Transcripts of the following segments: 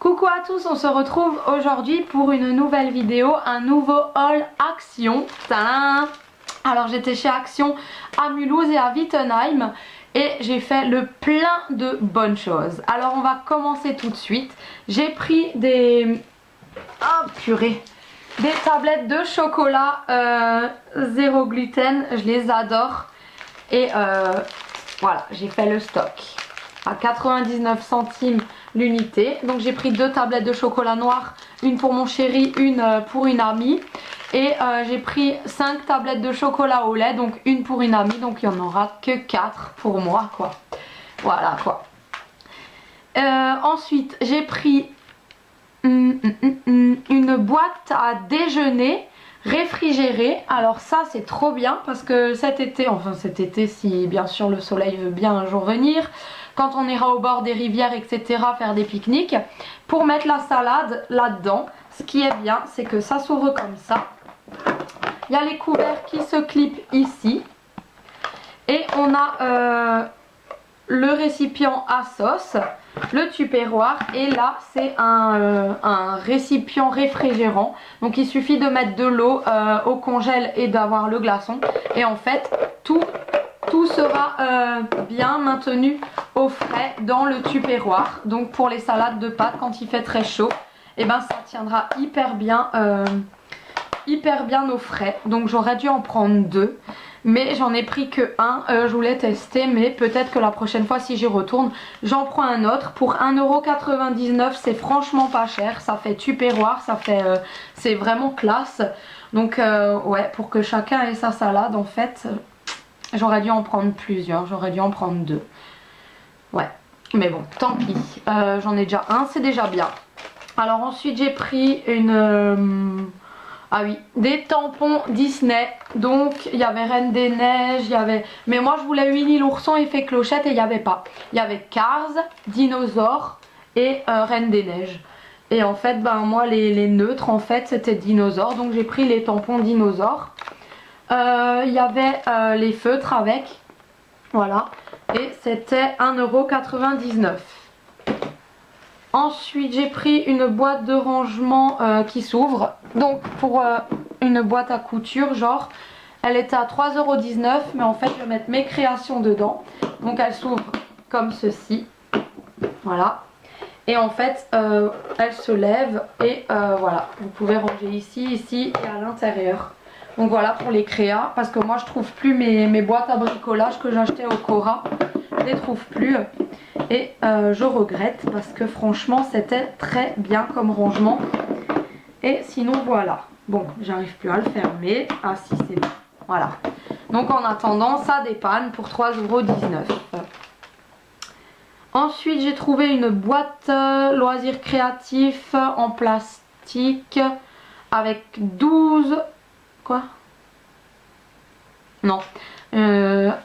Coucou à tous, on se retrouve aujourd'hui pour une nouvelle vidéo, un nouveau haul Action. Tadam! Alors j'étais chez Action à Mulhouse et à Wittenheim et j'ai fait le plein de bonnes choses. Alors on va commencer tout de suite. J'ai pris des... Oh purée! Des tablettes de chocolat zéro gluten, je les adore. Et voilà, j'ai fait le stock à 99 centimes l'unité. Donc j'ai pris 2 tablettes de chocolat noir, une pour mon chéri, une pour une amie. Et j'ai pris 5 tablettes de chocolat au lait, donc une pour une amie, donc il n'y en aura que 4 pour moi quoi. Voilà quoi. Ensuite j'ai pris une boîte à déjeuner réfrigérée. Alors ça c'est trop bien parce que cet été si bien sûr le soleil veut bien un jour venir, quand on ira au bord des rivières etc faire des pique-niques, pour mettre la salade là-dedans. Ce qui est bien c'est que ça s'ouvre comme ça, il y a les couverts qui se clipent ici et on a le récipient à sauce, le tupperware, et là c'est un récipient réfrigérant, donc il suffit de mettre de l'eau au congèle et d'avoir le glaçon et en fait tout sera bien maintenu au frais dans le tupperware. Donc pour les salades de pâtes quand il fait très chaud, et ben ça tiendra hyper bien au frais. Donc j'aurais dû en prendre 2. Mais j'en ai pris que un, je voulais tester, mais peut-être que la prochaine fois si j'y retourne, j'en prends un autre. Pour 1,99 €, c'est franchement pas cher, ça fait tupperware, ça fait, c'est vraiment classe. Donc ouais, pour que chacun ait sa salade en fait, j'aurais dû en prendre plusieurs, j'aurais dû en prendre 2. Ouais, mais bon, tant pis, j'en ai déjà un, c'est déjà bien. Alors ensuite j'ai pris une... ah oui, des tampons Disney. Donc il y avait Reine des Neiges, il y avait... Mais moi je voulais Winnie l'ourson, effet clochette, et il n'y avait pas. Il y avait Cars, Dinosaure et Reine des Neiges. Et en fait, ben moi les neutres en fait c'était dinosaures. Donc j'ai pris les tampons dinosaures. Il y avait les feutres avec. Voilà. Et c'était 1,99 €. Ensuite j'ai pris une boîte de rangement qui s'ouvre. Donc pour une boîte à couture genre, elle était à 3,19 €, mais en fait je vais mettre mes créations dedans. Donc elle s'ouvre comme ceci. Voilà. Et en fait elle se lève et voilà. Vous pouvez ranger ici, ici et à l'intérieur. Donc voilà pour les créas, parce que moi je trouve plus mes boîtes à bricolage que j'achetais au Cora. Je les trouve plus. Et je regrette parce que franchement c'était très bien comme rangement. Et sinon voilà. Bon, j'arrive plus à le fermer. Ah si, c'est bon. Voilà. Donc en attendant, ça dépanne pour 3,19 €. Ensuite j'ai trouvé une boîte loisirs créatifs en plastique avec 12... Quoi? Non. 2,29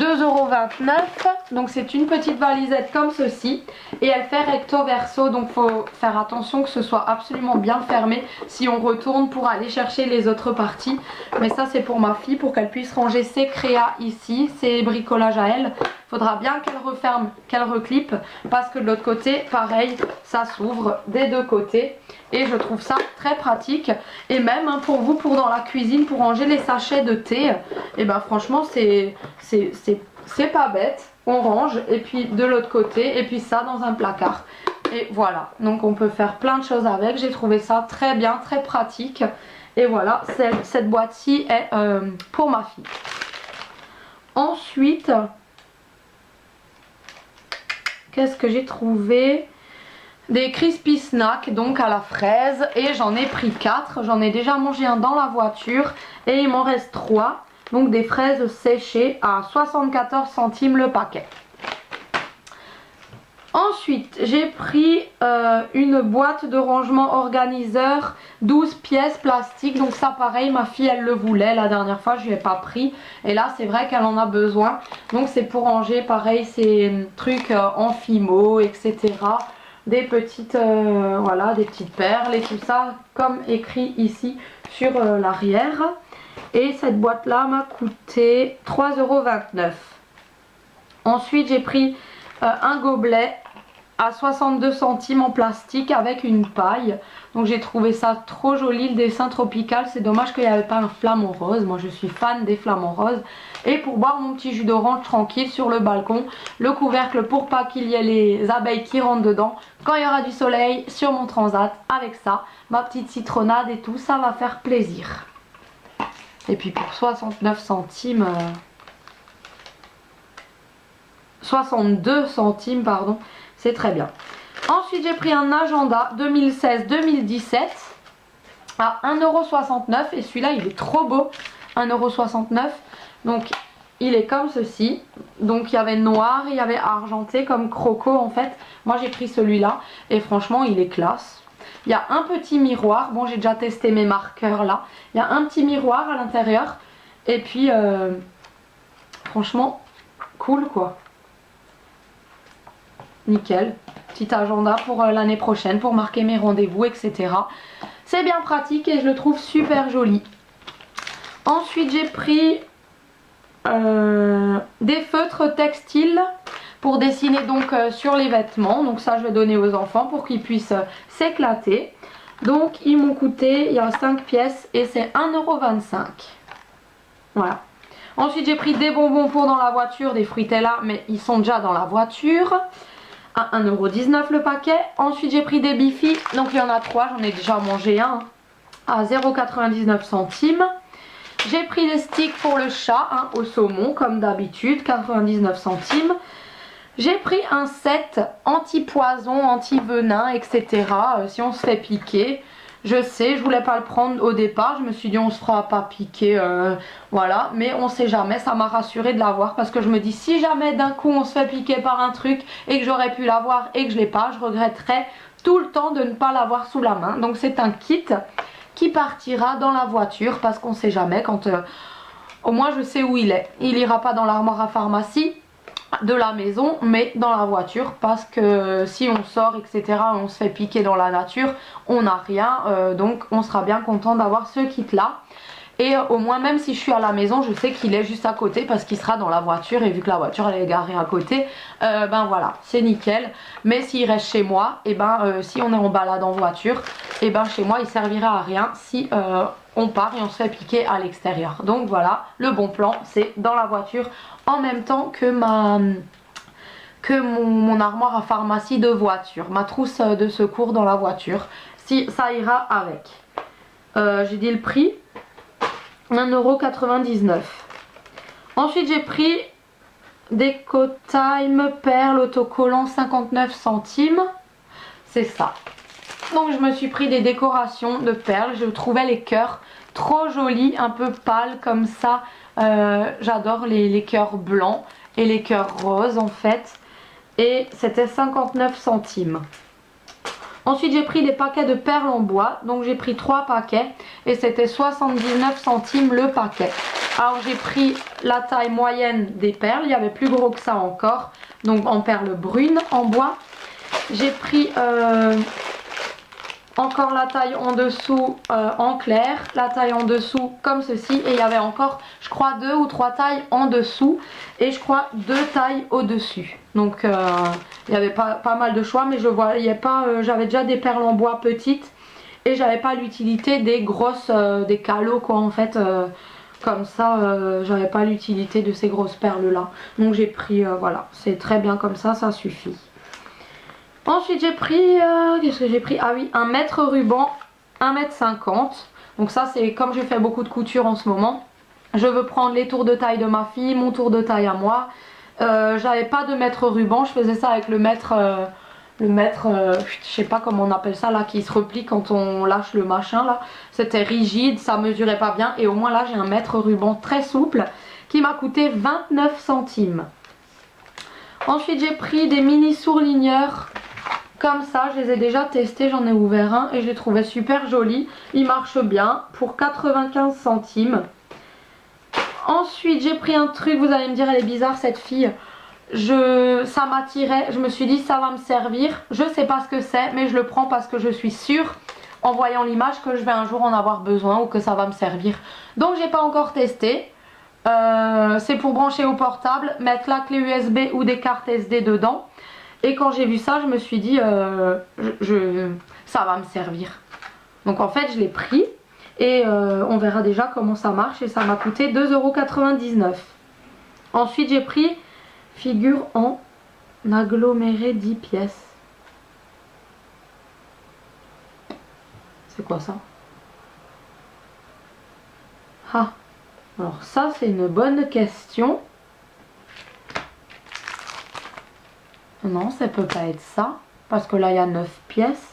€. Donc c'est une petite valisette comme ceci et elle fait recto verso, donc faut faire attention que ce soit absolument bien fermé si on retourne pour aller chercher les autres parties. Mais ça c'est pour ma fille, pour qu'elle puisse ranger ses créas ici, ses bricolages à elle. Faudra bien qu'elle referme, qu'elle reclipe, parce que de l'autre côté pareil, ça s'ouvre des deux côtés et je trouve ça très pratique. Et même hein, pour vous, pour dans la cuisine, pour ranger les sachets de thé, et ben franchement c'est pas bête. On range et puis de l'autre côté et puis ça dans un placard. Et voilà, donc on peut faire plein de choses avec. J'ai trouvé ça très bien, très pratique. Et voilà, cette boîte-ci est pour ma fille. Ensuite, qu'est-ce que j'ai trouvé? Des crispy snacks donc à la fraise, et j'en ai pris 4. J'en ai déjà mangé un dans la voiture et il m'en reste 3. Donc des fraises séchées à 74 centimes le paquet. Ensuite j'ai pris une boîte de rangement organiseur 12 pièces plastique. Donc ça pareil, ma fille elle le voulait la dernière fois, je lui ai pas pris. Et là c'est vrai qu'elle en a besoin. Donc c'est pour ranger pareil ces trucs en fimo etc. Des petites voilà, des petites perles et tout ça comme écrit ici sur l'arrière. Et cette boîte là m'a coûté 3,29 €. Ensuite j'ai pris un gobelet à 62 centimes en plastique avec une paille. Donc j'ai trouvé ça trop joli, le dessin tropical. C'est dommage qu'il n'y avait pas un flamant rose. Moi je suis fan des flamants roses. Et pour boire mon petit jus d'orange tranquille sur le balcon, le couvercle pour pas qu'il y ait les abeilles qui rentrent dedans. Quand il y aura du soleil sur mon transat, avec ça, ma petite citronnade et tout, ça va faire plaisir. Et puis pour 69 centimes... 62 centimes pardon, c'est très bien. Ensuite j'ai pris un agenda 2016-2017 à 1,69 € et celui-là il est trop beau, 1,69 €. Donc il est comme ceci, donc il y avait noir, il y avait argenté comme croco en fait. Moi j'ai pris celui-là et franchement il est classe. Il y a un petit miroir, bon j'ai déjà testé mes marqueurs là, il y a un petit miroir à l'intérieur et puis franchement cool quoi. Nickel, petit agenda pour l'année prochaine pour marquer mes rendez-vous etc. C'est bien pratique et je le trouve super joli. Ensuite j'ai pris des feutres textiles pour dessiner donc sur les vêtements. Donc ça je vais donner aux enfants pour qu'ils puissent s'éclater. Donc ils m'ont coûté, il y a 5 pièces et c'est 1,25 €. Voilà. Ensuite j'ai pris des bonbons pour dans la voiture, des Fruitella mais ils sont déjà dans la voiture. À 1,19 € le paquet. Ensuite j'ai pris des Bifi, donc il y en a 3, j'en ai déjà mangé un à 0,99 centimes. J'ai pris des sticks pour le chat au saumon comme d'habitude, 99 centimes. J'ai pris un set anti-poison, anti-venin, etc. Si on se fait piquer. Je sais, je voulais pas le prendre au départ, je me suis dit on se fera pas piquer, voilà, mais on sait jamais, ça m'a rassuré de l'avoir parce que je me dis si jamais d'un coup on se fait piquer par un truc et que j'aurais pu l'avoir et que je l'ai pas, je regretterais tout le temps de ne pas l'avoir sous la main. Donc c'est un kit qui partira dans la voiture parce qu'on sait jamais quand, au moins je sais où il est. Il ira pas dans l'armoire à pharmacie de la maison mais dans la voiture parce que si on sort etc on se fait piquer dans la nature on n'a rien donc on sera bien content d'avoir ce kit là et au moins même si je suis à la maison je sais qu'il est juste à côté parce qu'il sera dans la voiture et vu que la voiture elle est garée à côté ben voilà c'est nickel. Mais s'il reste chez moi et si on est en balade en voiture et chez moi il servira à rien si on part et on se fait piquer à l'extérieur. Donc voilà, le bon plan c'est dans la voiture en même temps que mon armoire à pharmacie de voiture, ma trousse de secours dans la voiture, si ça ira avec. J'ai dit le prix, 1,99 €. Ensuite j'ai pris des Cotime perles autocollants 59 centimes, c'est ça. Donc je me suis pris des décorations de perles, je trouvais les cœurs trop jolis, un peu pâles comme ça. J'adore les cœurs blancs et les cœurs roses en fait. Et c'était 59 centimes. Ensuite j'ai pris des paquets de perles en bois, donc j'ai pris 3 paquets et c'était 79 centimes le paquet. Alors j'ai pris la taille moyenne des perles, il y avait plus gros que ça encore, donc en perles brunes en bois. J'ai pris encore la taille en dessous en clair, la taille en dessous comme ceci et il y avait encore je crois 2 ou 3 tailles en dessous et je crois 2 tailles au dessus. Donc il y avait pas mal de choix mais je voyais pas, j'avais déjà des perles en bois petites et j'avais pas l'utilité des grosses, des calots quoi en fait. Comme ça j'avais pas l'utilité de ces grosses perles là. Donc j'ai pris, voilà, c'est très bien comme ça suffit. Ensuite j'ai pris, qu'est-ce que j'ai pris? Ah oui, un mètre ruban, 1,50 m. Donc ça c'est comme je fais beaucoup de couture en ce moment. Je veux prendre les tours de taille de ma fille, mon tour de taille à moi. J'avais pas de mètre ruban, je faisais ça avec le mètre, je sais pas comment on appelle ça là, qui se replie quand on lâche le machin là. C'était rigide, ça mesurait pas bien et au moins là j'ai un mètre ruban très souple qui m'a coûté 29 centimes. Ensuite j'ai pris des mini sourligneurs comme ça, je les ai déjà testés, j'en ai ouvert un et je les trouvais super jolis. Ils marchent bien pour 95 centimes. Ensuite j'ai pris un truc, vous allez me dire elle est bizarre cette fille. Ça m'attirait, je me suis dit ça va me servir. Je sais pas ce que c'est mais je le prends parce que je suis sûre en voyant l'image que je vais un jour en avoir besoin ou que ça va me servir. Donc j'ai pas encore testé. C'est pour brancher au portable, mettre la clé USB ou des cartes SD dedans. Et quand j'ai vu ça, je me suis dit, ça va me servir. Donc en fait, je l'ai pris et on verra déjà comment ça marche. Et ça m'a coûté 2,99 €. Ensuite, j'ai pris figure en aggloméré 10 pièces. C'est quoi ça? Ah, alors ça c'est une bonne question. Non, ça peut pas être ça, parce que là il y a 9 pièces.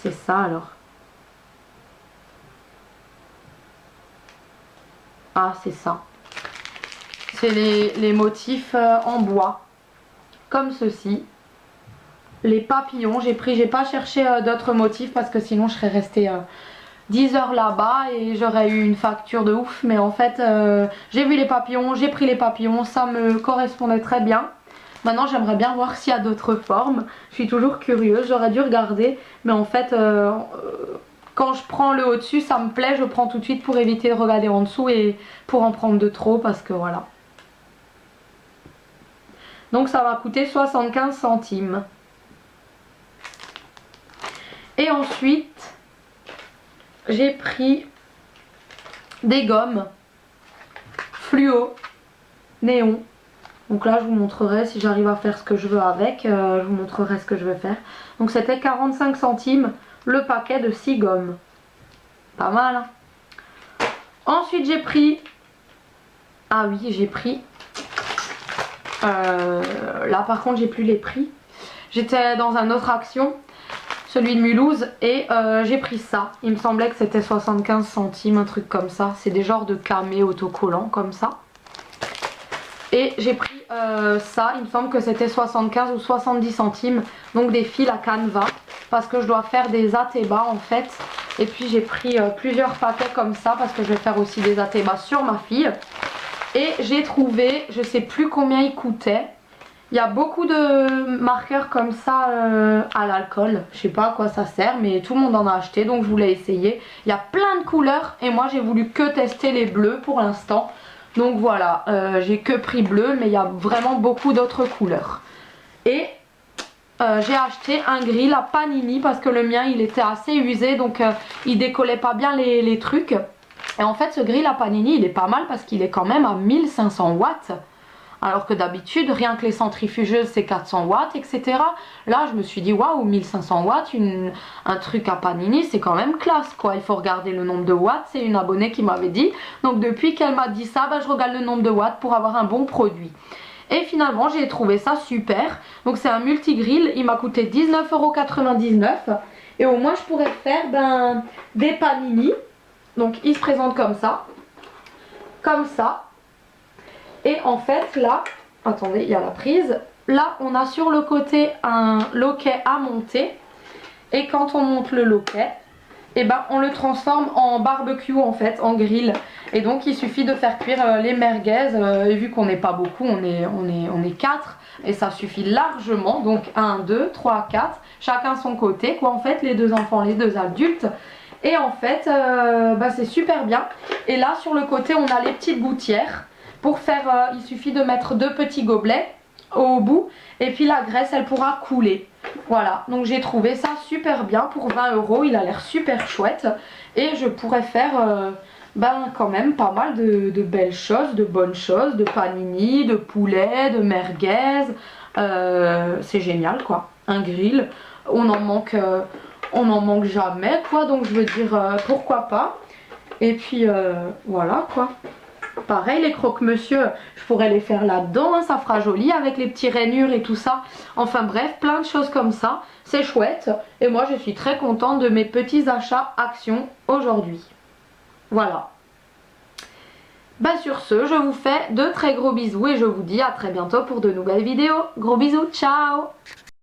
C'est ça alors. Ah, c'est ça. C'est les motifs en bois, comme ceci. Les papillons, j'ai pas cherché d'autres motifs parce que sinon je serais restée 10 heures là-bas et j'aurais eu une facture de ouf. Mais en fait, j'ai vu les papillons, j'ai pris les papillons, ça me correspondait très bien. Maintenant, j'aimerais bien voir s'il y a d'autres formes. Je suis toujours curieuse, j'aurais dû regarder. Mais en fait, quand je prends le au-dessus, ça me plaît, je prends tout de suite pour éviter de regarder en dessous et pour en prendre de trop parce que voilà. Donc ça va coûter 75 centimes. Et ensuite, j'ai pris des gommes fluo, néon. Donc là, je vous montrerai si j'arrive à faire ce que je veux avec. Je vous montrerai ce que je vais faire. Donc c'était 45 centimes le paquet de 6 gommes. Pas mal, hein. Ensuite, j'ai pris... Ah oui, j'ai pris... Là, par contre, j'ai plus les prix. J'étais dans un autre action, celui de Mulhouse, et j'ai pris ça. Il me semblait que c'était 75 centimes, un truc comme ça. C'est des genres de camés autocollants comme ça. Et j'ai pris ça, il me semble que c'était 75 ou 70 centimes. Donc des fils à canevas, parce que je dois faire des atébas en fait. Et puis j'ai pris plusieurs paquets comme ça, parce que je vais faire aussi des atébas sur ma fille. Et j'ai trouvé, je sais plus combien ils coûtaient. Il y a beaucoup de marqueurs comme ça à l'alcool. Je sais pas à quoi ça sert, mais tout le monde en a acheté, donc je voulais essayer. Il y a plein de couleurs et moi j'ai voulu que tester les bleus pour l'instant. Donc voilà, j'ai que pris bleu, mais il y a vraiment beaucoup d'autres couleurs. Et j'ai acheté un grill à panini parce que le mien il était assez usé, donc il décollait pas bien les trucs. Et en fait ce grill à panini il est pas mal parce qu'il est quand même à 1500 watts. Alors que d'habitude, rien que les centrifugeuses, c'est 400 watts, etc. Là, je me suis dit, waouh, 1500 watts, un truc à panini, c'est quand même classe, quoi. Il faut regarder le nombre de watts, c'est une abonnée qui m'avait dit. Donc, depuis qu'elle m'a dit ça, bah, je regarde le nombre de watts pour avoir un bon produit. Et finalement, j'ai trouvé ça super. Donc, c'est un multi-grill, il m'a coûté 19,99 €. Et au moins, je pourrais faire des panini. Donc, il se présente comme ça. Comme ça. Et en fait là, attendez, il y a la prise. Là on a sur le côté un loquet à monter. Et quand on monte le loquet, et ben on le transforme en barbecue en fait, en grill. Et donc il suffit de faire cuire les merguez. Et vu qu'on n'est pas beaucoup, on est 4. Et ça suffit largement. Donc 1, 2, 3, 4. Chacun son côté quoi en fait, les deux enfants, les deux adultes. Et en fait c'est super bien. Et là sur le côté on a les petites gouttières. Pour faire, il suffit de mettre 2 petits gobelets au bout et puis la graisse elle pourra couler. Voilà, donc j'ai trouvé ça super bien pour 20 €, il a l'air super chouette et je pourrais faire quand même pas mal de belles choses, de bonnes choses, de panini, de poulet, de merguez. C'est génial quoi, un grill, on en manque jamais quoi, donc je veux dire pourquoi pas. Et puis voilà quoi. Pareil, les croque-monsieur, je pourrais les faire là-dedans, hein, ça fera joli avec les petits rainures et tout ça. Enfin bref, plein de choses comme ça, c'est chouette. Et moi, je suis très contente de mes petits achats Action aujourd'hui. Voilà. Sur ce, je vous fais de très gros bisous et je vous dis à très bientôt pour de nouvelles vidéos. Gros bisous, ciao!